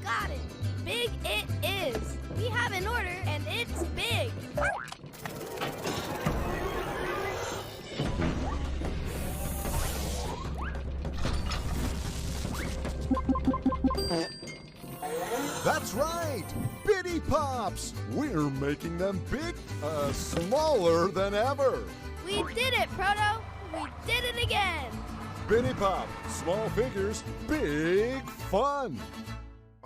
got it. Big it is. We have an order, and it's big. That's right! Bitty Pops! We're making them smaller than ever! We did it, Proto! We did it again! Bitty Pop, small figures, big fun!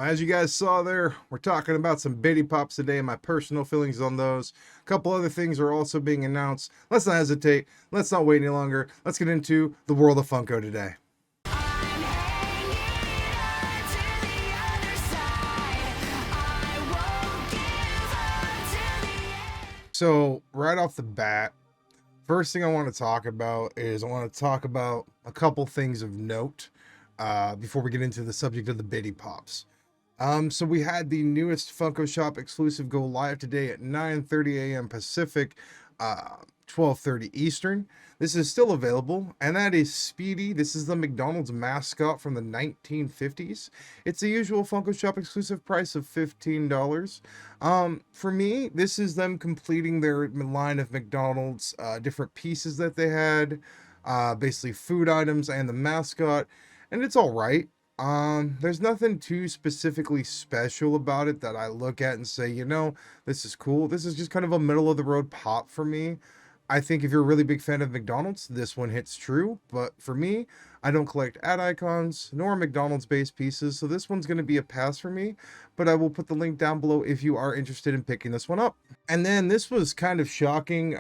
As you guys saw there, we're talking about some Bitty Pops today and my personal feelings on those. A couple other things are also being announced. Let's not hesitate. Let's not wait any longer. Let's get into the world of Funko today. So right off the bat, first thing I want to talk about is a couple things of note before we get into the subject of the Bitty Pops. So we had the newest Funko Shop exclusive go live today at 9:30 a.m. Pacific, 12:30 Eastern. This is still available, and that is Speedy. This is the McDonald's mascot from the 1950s. It's the usual Funko Shop exclusive price of $15. For me, this is them completing their line of McDonald's different pieces that they had, basically food items and the mascot, and it's all right. There's nothing too specifically special about it that I look at and say, this is cool. This is just kind of a middle of the road pop for me. I think if you're a really big fan of McDonald's, this one hits true. But for me, I don't collect ad icons nor McDonald's based pieces. So this one's going to be a pass for me, but I will put the link down below if you are interested in picking this one up. And then this was kind of shocking.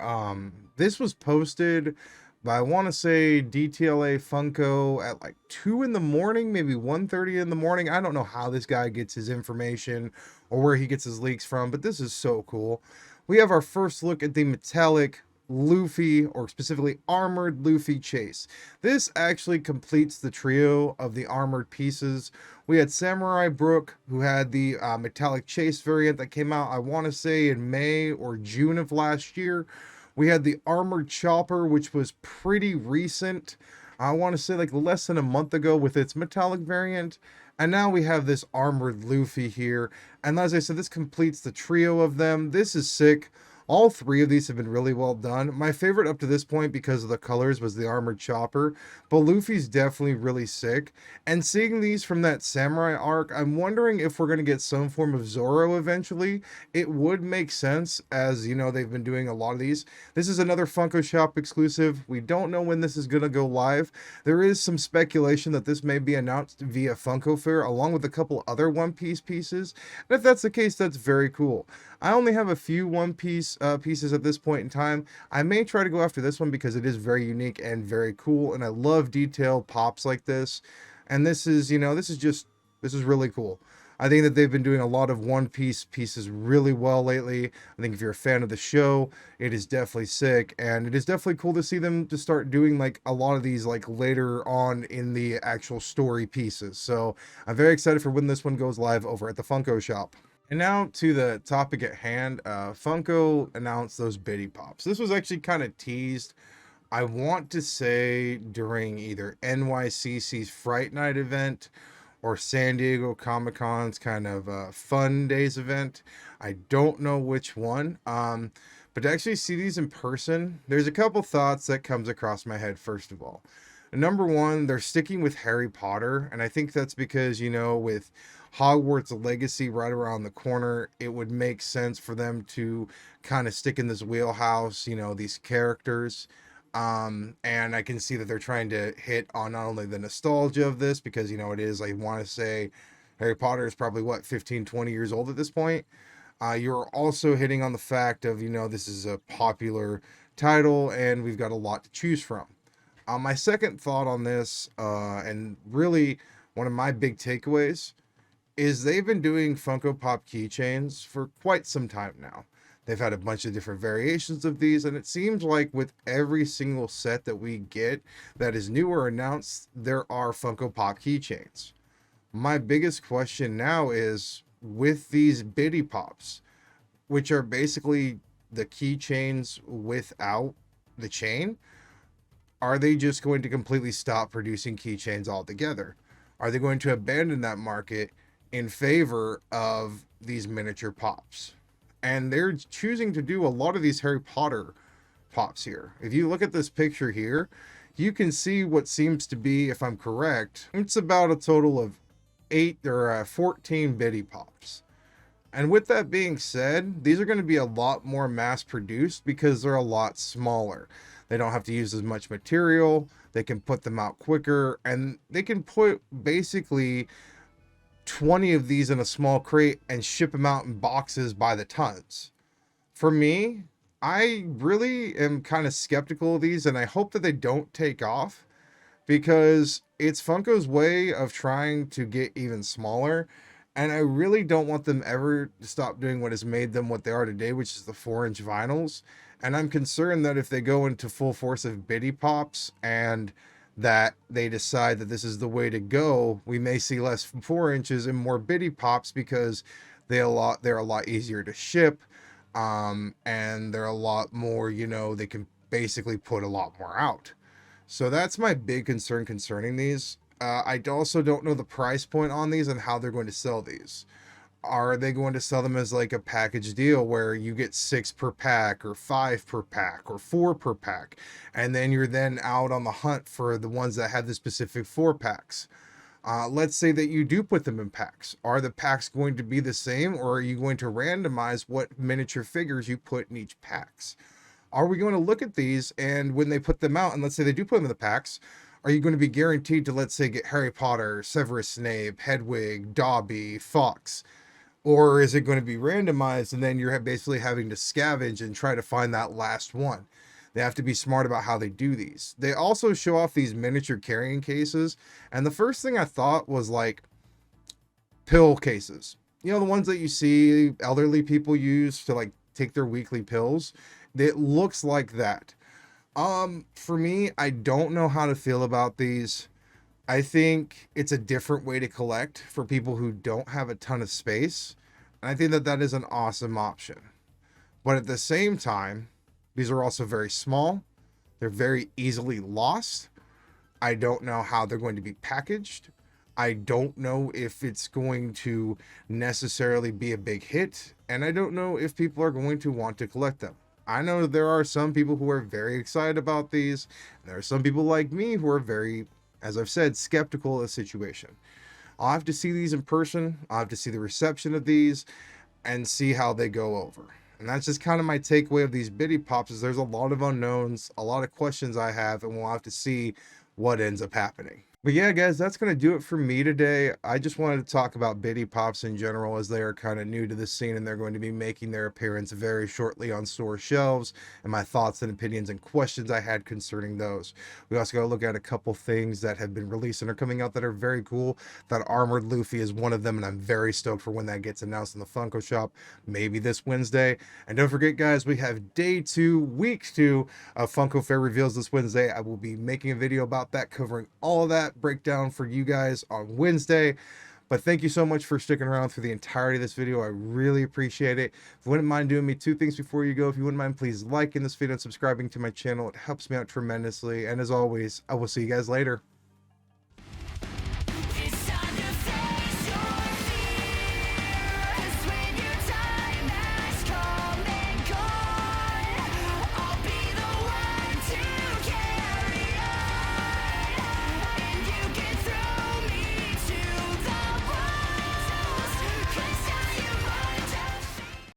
This was posted by, I want to say, DTLA Funko at like 2 in the morning, maybe 1:30 in the morning. I don't know how this guy gets his information or where he gets his leaks from, but this is so cool. We have our first look at the metallic Luffy, or specifically armored Luffy chase. This actually completes the trio of the armored pieces. We had Samurai Brook, who had the metallic chase variant that came out, I want to say, in May or June of last year. We had the armored Chopper, which was pretty recent. I want to say like less than a month ago with its metallic variant. And now we have this armored Luffy here. And as I said, this completes the trio of them. This is sick. All three of these have been really well done. My favorite up to this point, because of the colors, was the armored Chopper, but Luffy's definitely really sick. And seeing these from that Samurai arc, I'm wondering if we're going to get some form of Zoro eventually. It would make sense, as they've been doing a lot of these. This is another Funko Shop exclusive. We don't know when this is going to go live. There is some speculation that this may be announced via Funko Fair, along with a couple other One Piece pieces. And if that's the case, that's very cool. I only have a few One Piece pieces at this point in time. I may try to go after this one because it is very unique and very cool, and I love detailed pops like this. And this is really cool. I think that they've been doing a lot of One Piece pieces really well lately. I think if you're a fan of the show, it is definitely sick, and it is definitely cool to see them to start doing like a lot of these like later on in the actual story pieces. So I'm very excited for when this one goes live over at the Funko Shop. And now to the topic at hand. Funko announced those Bitty Pops. This was actually kind of teased, I want to say, during either NYCC's Fright Night event or San Diego Comic-Con's kind of Fun Days event. I don't know which one. But to actually see these in person, there's a couple thoughts that comes across my head. First of all, number one, they're sticking with Harry Potter, and I think that's because, with Hogwarts Legacy right around the corner, it would make sense for them to kind of stick in this wheelhouse, these characters. And I can see that they're trying to hit on not only the nostalgia of this, because, it is, I want to say, Harry Potter is probably, 15, 20 years old at this point. You're also hitting on the fact of, this is a popular title, and we've got a lot to choose from. My second thought on this, and really one of my big takeaways, is they've been doing Funko Pop keychains for quite some time now. They've had a bunch of different variations of these, and it seems like with every single set that we get that is new or announced, there are Funko Pop keychains. My biggest question now is, with these Bitty Pops, which are basically the keychains without the chain, are they just going to completely stop producing keychains altogether? Are they going to abandon that market in favor of these miniature pops. And they're choosing to do a lot of these Harry Potter pops here. If you look at this picture here, you can see what seems to be, if I'm correct, it's about a total of 14 Biddy Pops. And with that being said, these are going to be a lot more mass produced because they're a lot smaller. They don't have to use as much material. They can put them out quicker, and they can put basically 20 of these in a small crate and ship them out in boxes by the tons. For me, I really am kind of skeptical of these, and I hope that they don't take off because it's Funko's way of trying to get even smaller. And I really don't want them ever to stop doing what has made them what they are today, which is the 4-inch vinyls. And I'm concerned that if they go into full force of Biddy Pops and that they decide that this is the way to go, we may see less 4 inches and more Biddy Pops because they're a lot easier to ship, and they're a lot more, they can basically put a lot more out. So that's my big concern concerning these. I also don't know the price point on these and how they're going to sell these. Are they going to sell them as like a package deal where you get 6 per pack or 5 per pack or 4 per pack, and then you're then out on the hunt for the ones that have the specific 4 packs? Let's say that you do put them in packs. Are the packs going to be the same, or are you going to randomize what miniature figures you put in each packs? Are we going to look at these, and when they put them out, and let's say they do put them in the packs, are you going to be guaranteed to, let's say, get Harry Potter, Severus Snape, Hedwig, Dobby, Fox? Or is it going to be randomized, and then you're basically having to scavenge and try to find that last one? They have to be smart about how they do these. They also show off these miniature carrying cases, and the first thing I thought was like pill cases. The ones that you see elderly people use to like take their weekly pills. It looks like that. For me, I don't know how to feel about these. I think it's a different way to collect for people who don't have a ton of space. And I think that that is an awesome option. But at the same time, these are also very small. They're very easily lost. I don't know how they're going to be packaged. I don't know if it's going to necessarily be a big hit. And I don't know if people are going to want to collect them. I know there are some people who are very excited about these. There are some people like me who are very, as I've said, skeptical of the situation. I'll have to see these in person. I'll have to see the reception of these and see how they go over. And that's just kind of my takeaway of these Biddy Pops is there's a lot of unknowns, a lot of questions I have, and we'll have to see what ends up happening. But yeah, guys, that's going to do it for me today. I just wanted to talk about Biddy Pops in general as they are kind of new to the scene and they're going to be making their appearance very shortly on store shelves, and my thoughts and opinions and questions I had concerning those. We also got to look at a couple things that have been released and are coming out that are very cool. That Armored Luffy is one of them, and I'm very stoked for when that gets announced in the Funko shop, maybe this Wednesday. And don't forget, guys, we have day 2, week 2 of Funko Fair reveals this Wednesday. I will be making a video about that, covering all of that breakdown for you guys on Wednesday. But thank you so much for sticking around through the entirety of this video. I really appreciate it. If you wouldn't mind doing me 2 things before you go, if you wouldn't mind, please liking this video and subscribing to my channel. It helps me out tremendously. And as always, I will see you guys later.